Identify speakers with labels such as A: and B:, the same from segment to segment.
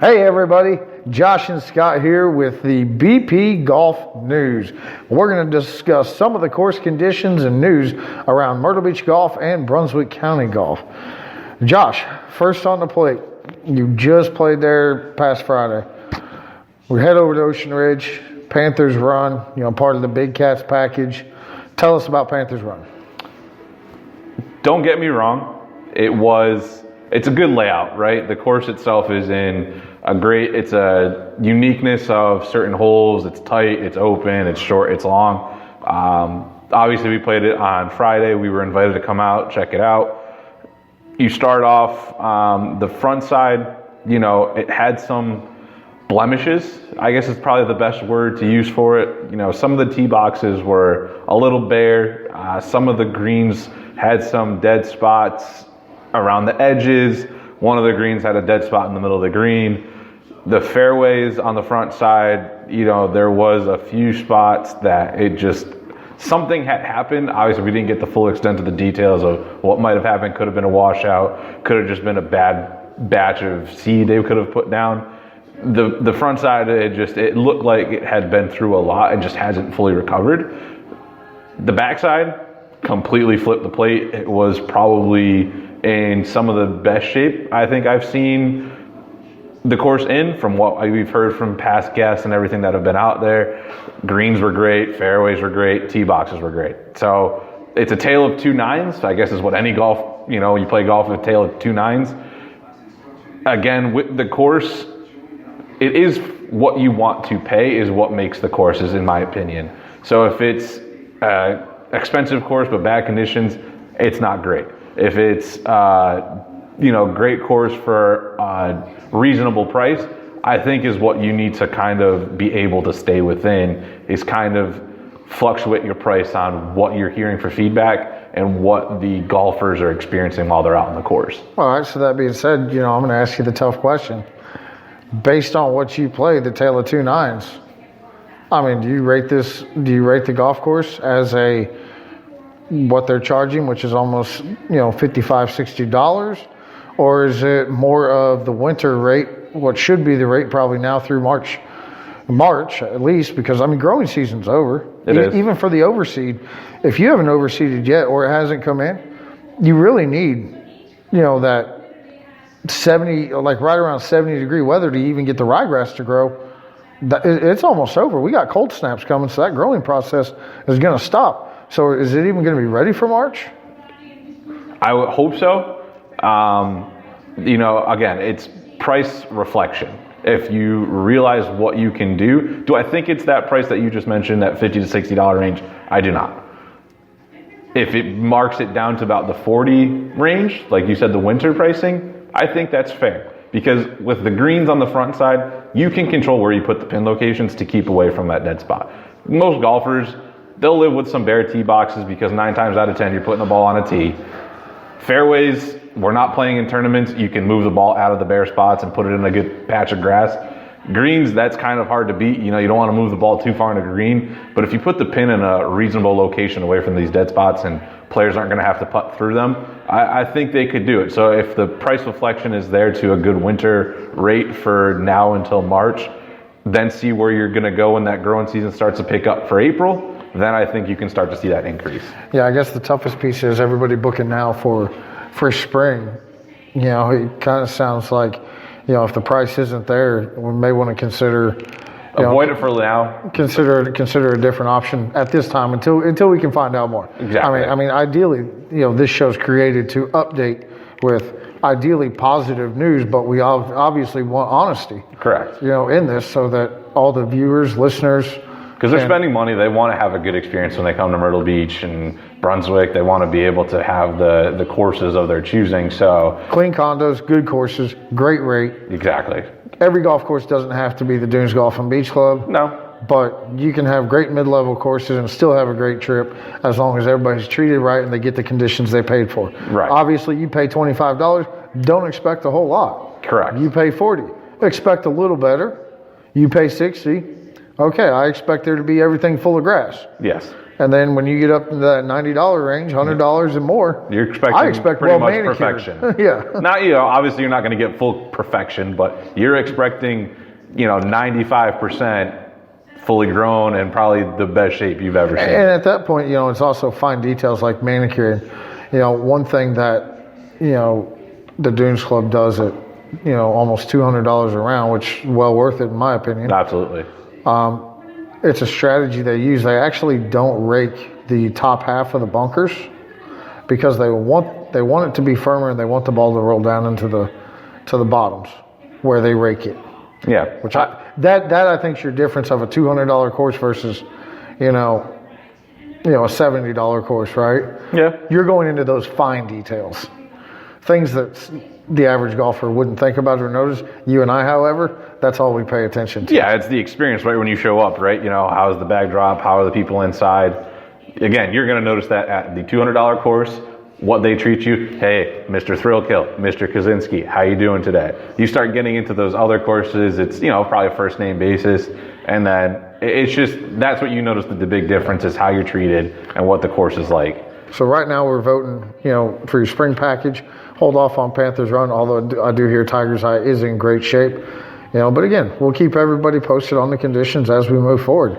A: Hey everybody, Josh and Scott here with the BP Golf News. We're going to discuss some of the course conditions and news around Myrtle Beach Golf and Brunswick County Golf. Josh, first on the plate. You just played there past Friday. We head over to Ocean Ridge, Panthers Run, part of the Big Cats package. Tell us about Panthers Run.
B: Don't get me wrong, it's a good layout, right? The course itself is it's a uniqueness of certain holes. It's tight, it's open, it's short, it's long. Obviously we played it on Friday. We were invited to come out, check it out. You start off, the front side, it had some blemishes, I guess is probably the best word to use for it. Some of the tee boxes were a little bare. Some of the greens had some dead spots around the edges. One of the greens had a dead spot in the middle of the green. The fairways on the front side, there was a few spots that something had happened. Obviously, we didn't get the full extent of the details of what might have happened. Could have been a washout. Could have just been a bad batch of seed they could have put down. The front side, it looked like it had been through a lot and just hasn't fully recovered. The backside completely flipped the plate. It was probably in some of the best shape I think I've seen the course in, from what we've heard from past guests and everything that have been out there. Greens were great, fairways were great, tee boxes were great. So it's a tale of two nines, I guess is what any golf, you play golf with a tale of two nines. Again, with the course, it is what you want to pay is what makes the courses, in my opinion. So if it's expensive course but bad conditions, it's not great. If it's great course for a reasonable price, I think is what you need to kind of be able to stay within, is kind of fluctuate your price on what you're hearing for feedback and what the golfers are experiencing while they're out on the course.
A: All right, so that being said, I'm going to ask you the tough question. Based on what you played, the tale of two nines, do you rate the golf course as what they're charging, which is almost, $55, $60? Or is it more of the winter rate, what should be the rate probably now through March at least, because growing season's over.
B: It is.
A: Even for the overseed, if you haven't overseeded yet or it hasn't come in, you really need, that 70, like right around 70-degree weather to even get the ryegrass to grow. It's almost over. We got cold snaps coming, so that growing process is going to stop. So is it even going to be ready for March?
B: I would hope so. Again, it's price reflection. If you realize what you can do I think it's that price that you just mentioned, that $50 to $60 range? I do not. If it marks it down to about the 40 range, like you said, the winter pricing, I think that's fair. Because with the greens on the front side, you can control where you put the pin locations to keep away from that dead spot. Most golfers, they'll live with some bare tee boxes because 9 times out of 10, you're putting the ball on a tee. Fairways, we're not playing in tournaments. You can move the ball out of the bare spots and put it in a good patch of grass. Greens, that's kind of hard to beat. You don't want to move the ball too far into green. But if you put the pin in a reasonable location away from these dead spots and players aren't going to have to putt through them, I think they could do it. So if the price reflection is there to a good winter rate for now until March, then see where you're going to go when that growing season starts to pick up for April, then I think you can start to see that increase. Yeah,
A: I guess the toughest piece is everybody booking now for spring. It kind of sounds like, if the price isn't there, we may want to consider
B: avoid it for now.
A: Consider a different option at this time until we can find out more.
B: Exactly.
A: Ideally, this show's created to update with ideally positive news, but we obviously want honesty.
B: Correct.
A: In this, so that all the viewers, listeners,
B: because they're spending money, they want to have a good experience when they come to Myrtle Beach and Brunswick. They want to be able to have the courses of their choosing. So
A: clean condos, good courses, great rate.
B: Exactly.
A: Every golf course doesn't have to be the Dunes Golf and Beach Club.
B: No.
A: But you can have great mid-level courses and still have a great trip as long as everybody's treated right and they get the conditions they paid for.
B: Right.
A: Obviously, you pay $25, don't expect a whole lot.
B: Correct.
A: You pay $40, expect a little better. You pay $60, Okay, I expect there to be everything full of grass.
B: Yes.
A: And then when you get up into that $90 range, $100 and more,
B: You're expecting
A: I expect
B: pretty much
A: manicured.
B: perfection.
A: Yeah.
B: Not, obviously you're not going to get full perfection, but you're expecting, 95% fully grown and probably the best shape you've ever seen.
A: And at that point, it's also fine details like manicuring. One thing that, the Dunes Club does at, almost $200 a round, which is well worth it in my opinion.
B: Absolutely.
A: It's a strategy they use. They actually don't rake the top half of the bunkers because they want it to be firmer and they want the ball to roll down into the bottoms where they rake it.
B: Yeah.
A: Which that I think is your difference of a $200 course versus, a $70 course, right?
B: Yeah.
A: You're going into those fine details, things that the average golfer wouldn't think about or notice. You and I, however, that's all we pay attention to.
B: Yeah, it's the experience right when you show up, right? How's the bag drop? How are the people inside? Again, you're going to notice that at the $200 course, what they treat you. Hey, Mr. Thrillkill, Mr. Kaczynski, how you doing today? You start getting into those other courses, it's, probably a first name basis. And then it's just, that's what you notice that the big difference is how you're treated and what the course is like.
A: So right now we're voting, for your spring package. Hold off on Panthers Run, although I do hear Tiger's Eye is in great shape. But again, we'll keep everybody posted on the conditions as we move forward.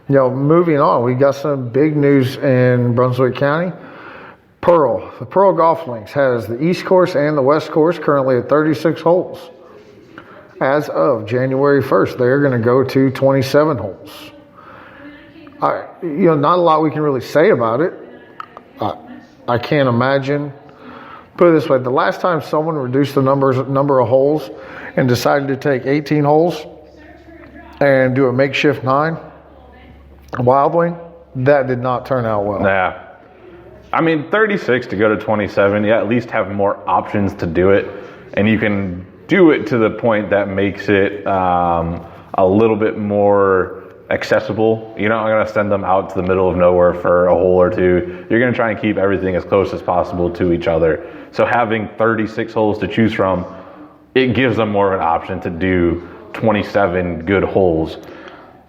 A: Moving on, we got some big news in Brunswick County. The Pearl Golf Links has the East Course and the West Course currently at 36 holes. As of January 1st, they're going to go to 27 holes. Not a lot we can really say about it. I can't imagine. Put it this way, the last time someone reduced the number of holes and decided to take 18 holes and do a makeshift 9, Wild Wing, that did not turn out well.
B: Yeah. 36 to go to 27, you at least have more options to do it. And you can do it to the point that makes it a little bit more accessible. You're not going to send them out to the middle of nowhere for a hole or two. You're going to try and keep everything as close as possible to each other. So having 36 holes to choose from, it gives them more of an option to do 27 good holes.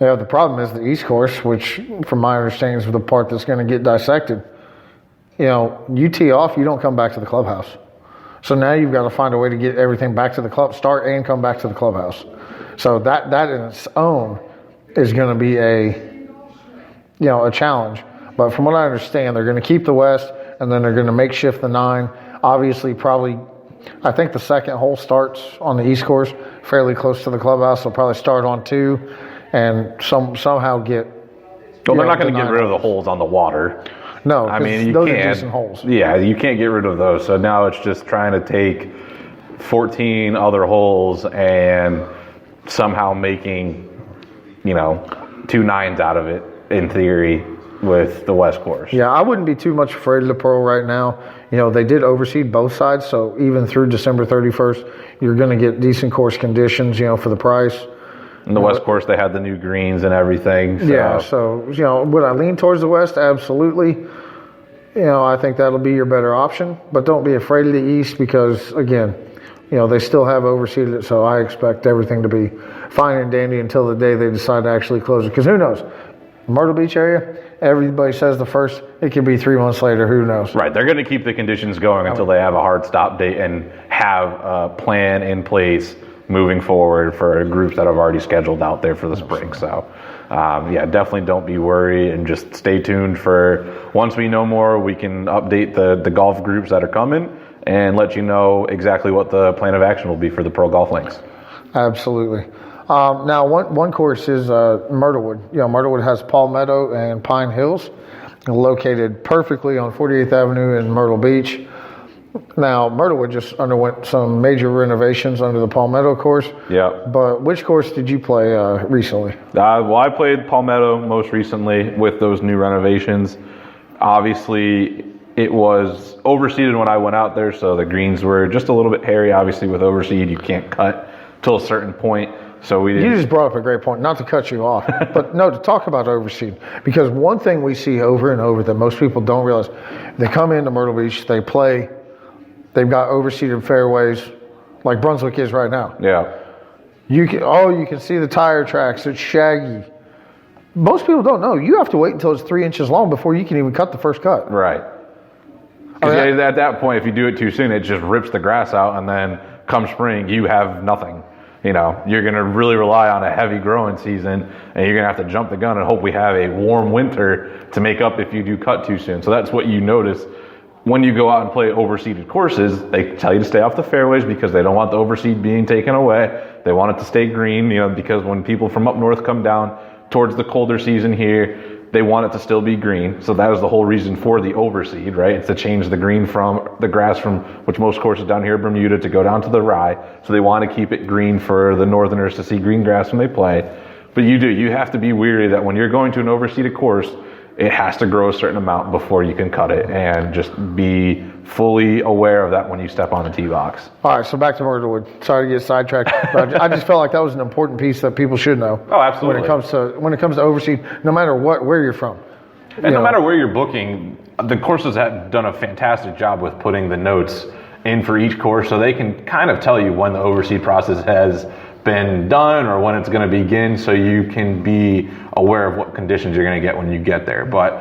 A: Yeah, the problem is the East Course, which from my understanding is the part that's going to get dissected. You tee off, you don't come back to the clubhouse. So now you've got to find a way to get everything back to the club, start and come back to the clubhouse. So that in its own is going to be a challenge. But from what I understand, they're going to keep the West and then they're going to makeshift the 9. Obviously, I think the second hole starts on the East Course fairly close to the clubhouse. They'll probably start on 2 and somehow get.
B: Well, they're not going to get rid of the holes on the water.
A: No,
B: you
A: those
B: can't.
A: Are decent holes.
B: Yeah, you can't get rid of those. So now it's just trying to take 14 other holes and somehow making, 2 9s out of it in theory with the West Course.
A: Yeah, I wouldn't be too much afraid of the Pearl right now. They did overseed both sides, so even through December 31st, you're going to get decent course conditions, for the price.
B: In the West Course, they had the new greens and everything. So.
A: Yeah, so, would I lean towards the West? Absolutely. I think that'll be your better option. But don't be afraid of the East because, again, they still have overseeded it. So I expect everything to be fine and dandy until the day they decide to actually close it. Because who knows? Myrtle Beach area, everybody says the first. It could be 3 months later. Who knows?
B: Right. They're going to keep the conditions going until they have a hard stop date and have a plan in place moving forward for groups that have already scheduled out there for the spring. So, definitely don't be worried and just stay tuned for once we know more, we can update the golf groups that are coming and let you know exactly what the plan of action will be for the Pearl Golf Links.
A: Absolutely. Now, one course is Myrtlewood. Myrtlewood has Palmetto and Pine Hills, located perfectly on 48th Avenue in Myrtle Beach. Now, Myrtlewood just underwent some major renovations under the Palmetto course.
B: Yeah.
A: But which course did you play recently?
B: I played Palmetto most recently with those new renovations. Obviously, it was overseeded when I went out there, so the greens were just a little bit hairy. Obviously, with overseed, you can't cut till a certain point. So we didn't.
A: You just brought up a great point, not to cut you off, but no, to talk about overseed. Because one thing we see over and over that most people don't realize, they come into Myrtle Beach, they play, they've got overseeded fairways, like Brunswick is right now.
B: Yeah.
A: You can see the tire tracks. It's shaggy. most people don't know. You have to wait until it's 3 inches long before you can even cut the first cut.
B: Right. Because at that point, if you do it too soon, it just rips the grass out, and then come spring, you have nothing. You know, you're going to really rely on a heavy growing season, and you're going to have to jump the gun and hope we have a warm winter to make up if you do cut too soon. So that's what you notice when you go out and play overseeded courses. They tell you to stay off the fairways because they don't want the overseed being taken away. They want it to stay green, you know, because when people from up north come down towards the colder season here, they want it to still be green. So that is the whole reason for the overseed, right? It's to change the green from the grass from which most courses down here in Bermuda to go down to the rye. So they want to keep it green for the northerners to see green grass when they play. But you have to be weary that when you're going to an overseeded course, it has to grow a certain amount before you can cut it, and just be fully aware of that when you step on the tee box.
A: All right, so back to Myrtlewood. Sorry to get sidetracked, but I just felt like that was an important piece that people should know.
B: Oh, absolutely.
A: When it comes to overseed, no matter where you're from.
C: And no matter where you're booking, the courses have done a fantastic job with putting the notes in for each course, so they can kind of tell you when the overseed process has been done or when it's going to begin, so you can be aware of what conditions you're going to get when you get there. But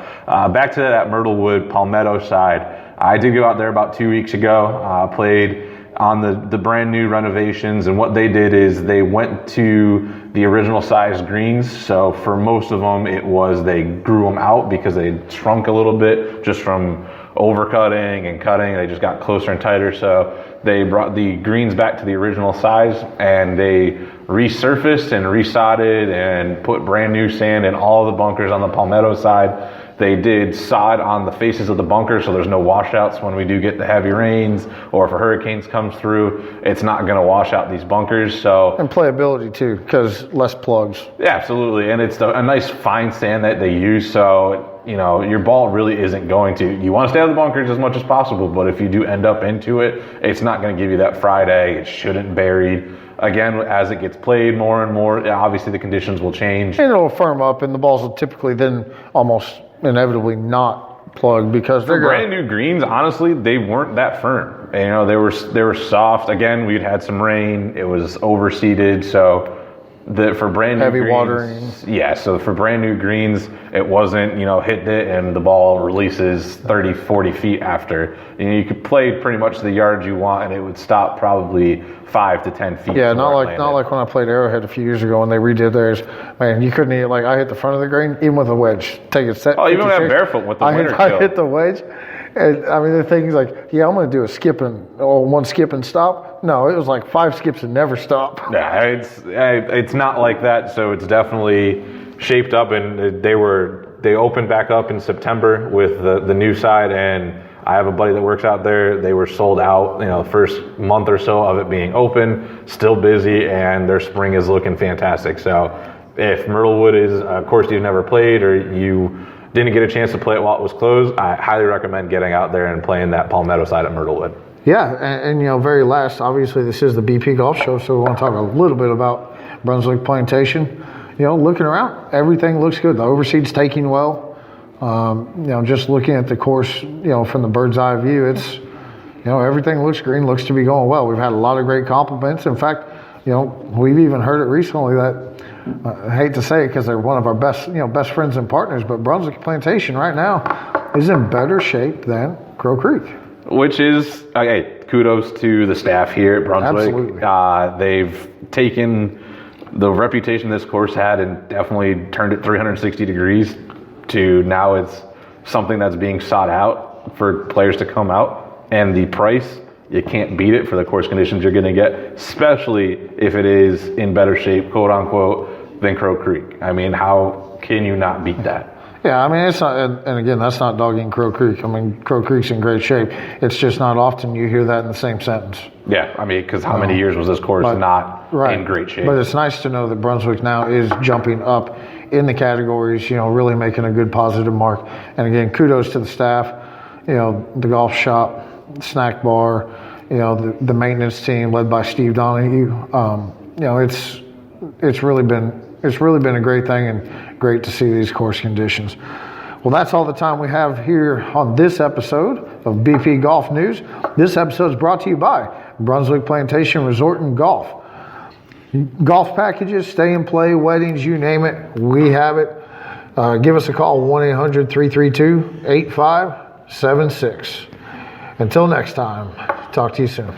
C: back to that Myrtlewood Palmetto side, I did go out there about 2 weeks ago, played on the brand new renovations, and what they did is they went to the original size greens. So for most of them, it was they grew them out because they shrunk a little bit just from overcutting and cutting. They just got closer and tighter. So they brought the greens back to the original size, and they resurfaced and resodded and put brand new sand in all the bunkers on the Palmetto side. They did sod on the faces of the bunkers, so there's no washouts when we do get the heavy rains, or if a hurricane comes through, it's not going to wash out these bunkers. So
A: and playability too, because less plugs.
C: Yeah, absolutely, and it's a nice fine sand that they use. So you know your ball really isn't going to. You want to stay out of the bunkers as much as possible, but if you do end up into it, it's not going to give you that fried egg. It shouldn't buried. Again, as it gets played more and more, obviously the conditions will change.
A: And it'll firm up, and the balls will typically then almost inevitably not plug because they're
C: brand new greens. Honestly, they weren't that firm. You know, they were soft. Again, we'd had some rain. It was overseeded, so for brand new
A: heavy
C: greens,
A: watering.
C: Yeah, so for brand new greens, it wasn't, hit it and the ball releases 30, 40 feet after. You could play pretty much the yards you want, and it would stop probably 5 to 10 feet.
A: Yeah, not like when I played Arrowhead a few years ago when they redid theirs. Man, you couldn't hit, like I hit the front of the green even with a wedge. Take it set.
C: Oh, even with barefoot with the winter
A: I hit the wedge. And I mean, the thing is like, yeah, I'm going to do one skip and stop. No, it was like 5 skips and never stop.
C: Yeah, it's not like that. So it's definitely shaped up, and they opened back up in September with the new side, and I have a buddy that works out there. They were sold out, the first month or so of it being open, still busy, and their spring is looking fantastic. So if Myrtlewood is a course you've never played, or you didn't get a chance to play it while it was closed, I highly recommend getting out there and playing that Palmetto side at Myrtlewood.
A: Yeah, and very last, obviously this is the BP Golf Show, so we want to talk a little bit about Brunswick Plantation. Looking around, everything looks good. The overseed's taking well. Just looking at the course, from the bird's eye view, it's, everything looks green, looks to be going well. We've had a lot of great compliments. In fact, we've even heard it recently that, I hate to say it because they're one of our best friends and partners, but Brunswick Plantation right now is in better shape than Crow Creek.
C: Which is, kudos to the staff here at Brunswick.
A: Absolutely.
C: They've taken the reputation this course had and definitely turned it 360 degrees to now it's something that's being sought out for players to come out. And the price, you can't beat it for the course conditions you're going to get, especially if it is in better shape, quote unquote, than Crow Creek. I mean, how can you not beat that?
A: Yeah, I mean, it's not, and again, that's not dogging Crow Creek. I mean, Crow Creek's in great shape. It's just not often you hear that in the same sentence.
C: Yeah, I mean, because how many years was this course not in great shape?
A: But it's nice to know that Brunswick now is jumping up in the categories, really making a good positive mark. And again, kudos to the staff, the golf shop, snack bar, the maintenance team led by Steve Donahue. It's really been a great thing and great to see these course conditions. Well, that's all the time we have here on this episode of BP Golf News. This episode is brought to you by Brunswick Plantation Resort and Golf. Golf packages, stay and play, weddings, you name it, we have it. give us a call, 1-800-332-8576. Until next time, talk to you soon.